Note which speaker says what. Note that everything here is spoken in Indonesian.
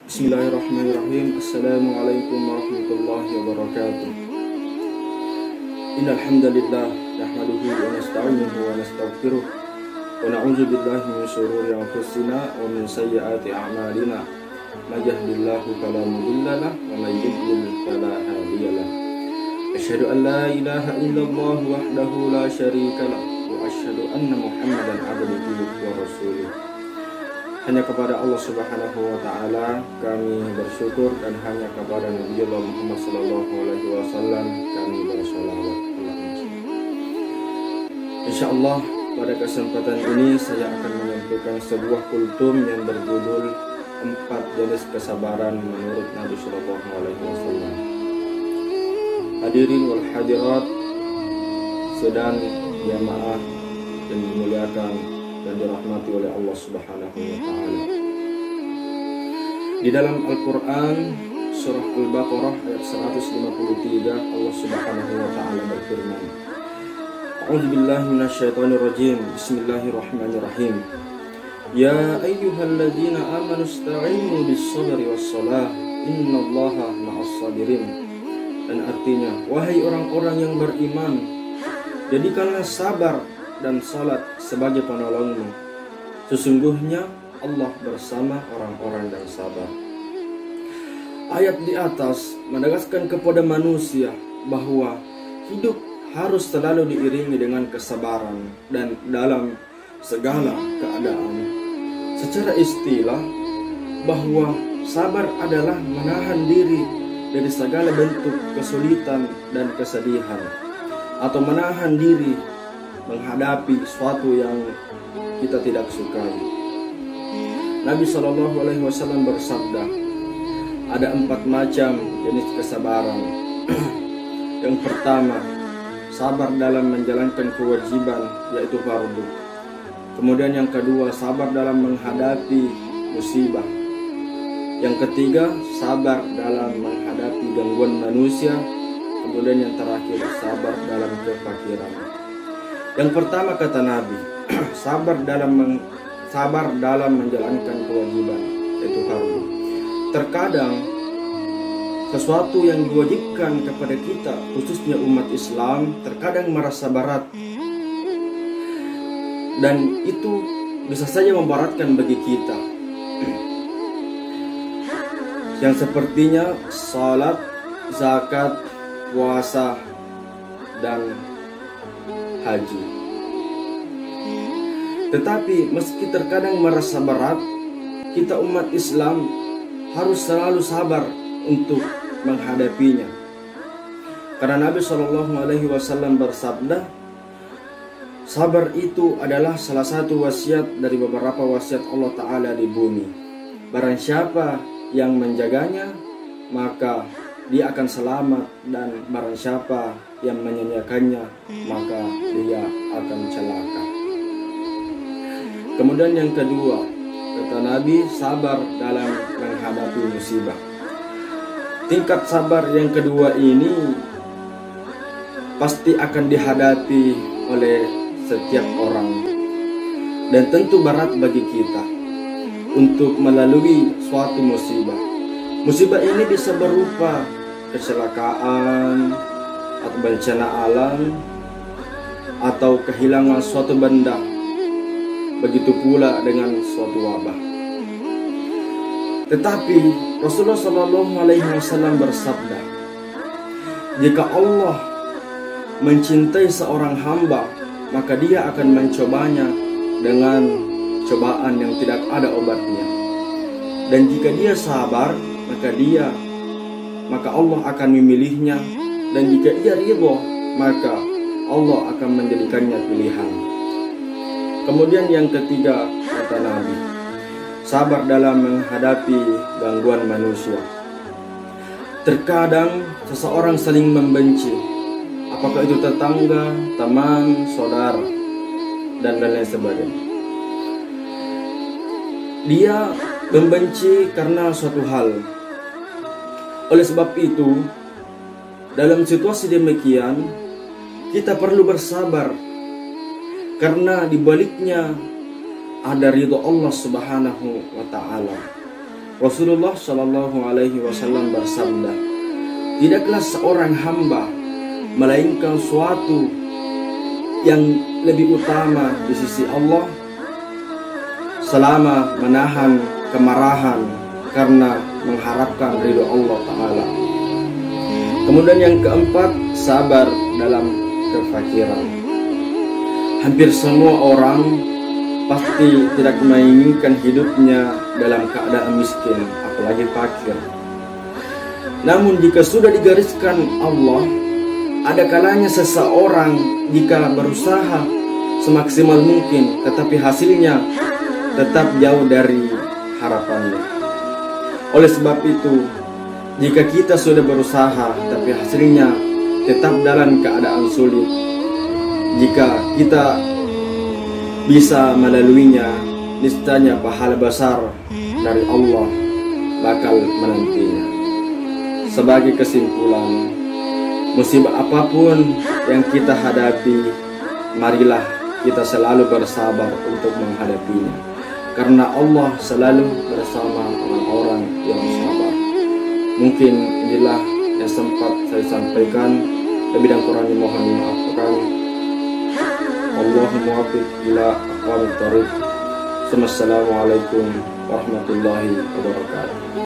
Speaker 1: Bismillahirrahmanirrahim. Assalamualaikum warahmatullahi wabarakatuh. Innal hamdalillah nahmaduhu wa nasta'inuhu wa nastaghfiruh wa na'udzu billahi min shururi anfusina wa min sayyiati a'malina. May yahdihillahu fala mudilla lahu wa may yudlil fala hadiya lahu. Asyhadu an la ilaha illallah wahdahu la syarika lahu wa asyhadu anna Muhammadan abduhu wa rasuluh. Hanya kepada Allah Subhanahu wa Ta'ala kami bersyukur, dan hanya kepada Nabi Muhammad Sallallahu Alaihi Wasallam kami bersalawat. Insyaallah pada kesempatan ini saya akan menyampaikan sebuah kultum yang berjudul 4 jenis kesabaran menurut Nabi Sallallahu Alaihi Wasallam. Hadirin wal hadirat sedang jamaah yang dimuliakan dan dirahmati oleh Allah Subhanahu wa Ta'ala. Di dalam Al-Quran surah Al-Baqarah ayat 153 Allah Subhanahu wa Ta'ala berfirman, A'udzubillahi minasyaitonirrajim. Bismillahirrahmanirrahim. Ya ayyuhalladzina amanu ista'inu bis-sabri was-salah innallaha ma'as-sabirin. Dan artinya, wahai orang-orang yang beriman, jadikanlah sabar dan salat sebagai penolongmu. Sesungguhnya Allah bersama orang-orang yang sabar. Ayat di atas menegaskan kepada manusia bahwa hidup harus selalu diiringi dengan kesabaran dan dalam segala keadaan. Secara istilah, bahwa sabar adalah menahan diri dari segala bentuk kesulitan dan kesedihan, atau menahan diri menghadapi sesuatu yang kita tidak sukai. Nabi Shallallahu Alaihi Wasallam bersabda, ada 4 macam jenis kesabaran. Yang pertama, sabar dalam menjalankan kewajiban, yaitu fardu. Kemudian yang kedua, sabar dalam menghadapi musibah. Yang ketiga, sabar dalam menghadapi gangguan manusia. Kemudian yang terakhir, sabar dalam kefakiran. Yang pertama kata Nabi, sabar dalam menjalankan kewajiban, yaitu fardu. Terkadang sesuatu yang diwajibkan kepada kita, khususnya umat Islam, terkadang merasa berat, dan itu bisa saja memberatkan bagi kita. Yang sepertinya salat, zakat, puasa, dan haji. Tetapi meski terkadang merasa berat, kita umat Islam harus selalu sabar untuk menghadapinya. Karena Nabi Shallallahu Alaihi Wasallam bersabda, sabar itu adalah salah satu wasiat dari beberapa wasiat Allah Ta'ala di bumi. Barang siapa yang menjaganya, maka dia akan selamat, dan barang siapa yang menyanyiakannya, maka dia akan celaka. Kemudian yang kedua, kata Nabi, sabar dalam menghadapi musibah. Tingkat sabar yang kedua ini pasti akan dihadapi oleh setiap orang, dan tentu berat bagi kita untuk melalui suatu musibah. Musibah ini bisa berupa kecelakaan atau bencana alam, atau kehilangan suatu benda. Begitu pula dengan suatu wabah. Tetapi Rasulullah Shallallahu Alaihi Wasallam bersabda, jika Allah mencintai seorang hamba, maka dia akan mencobanya dengan cobaan yang tidak ada obatnya. Dan jika dia sabar, maka Allah akan memilihnya, dan jika ia ridho, maka Allah akan menjadikannya pilihan. Kemudian yang ketiga kata Nabi, sabar dalam menghadapi gangguan manusia. Terkadang seseorang saling membenci, apakah itu tetangga, teman, saudara, dan lain sebagainya. Dia membenci karena suatu hal. Oleh sebab itu, dalam situasi demikian, kita perlu bersabar, karena di baliknya ada ridho Allah Subhanahu wa Ta'ala. Rasulullah Shallallahu Alaihi Wasallam bersabda, tidaklah seorang hamba melainkan suatu yang lebih utama di sisi Allah selama menahan kemarahan karena mengharapkan ridho Allah Ta'ala. Kemudian yang keempat, sabar dalam kefakiran. Hampir semua orang pasti tidak menginginkan hidupnya dalam keadaan miskin, apalagi fakir. Namun jika sudah digariskan Allah, ada kalanya seseorang jika berusaha semaksimal mungkin, tetapi hasilnya tetap jauh dari harapannya. Oleh sebab itu, jika kita sudah berusaha tapi hasilnya tetap dalam keadaan sulit, jika kita bisa melaluinya, niscaya pahala besar dari Allah bakal menantinya. Sebagai kesimpulan, musibah apapun yang kita hadapi, marilah kita selalu bersabar untuk menghadapinya, karena Allah selalu bersama orang-orang yang sabar. Mungkin inilah yang sempat saya sampaikan, lebih dan kurangnya mohon dimaafkan. Allahumma muwaffiq ila aqwamit thoriq. Wassalamualaikum warahmatullahi wabarakatuh.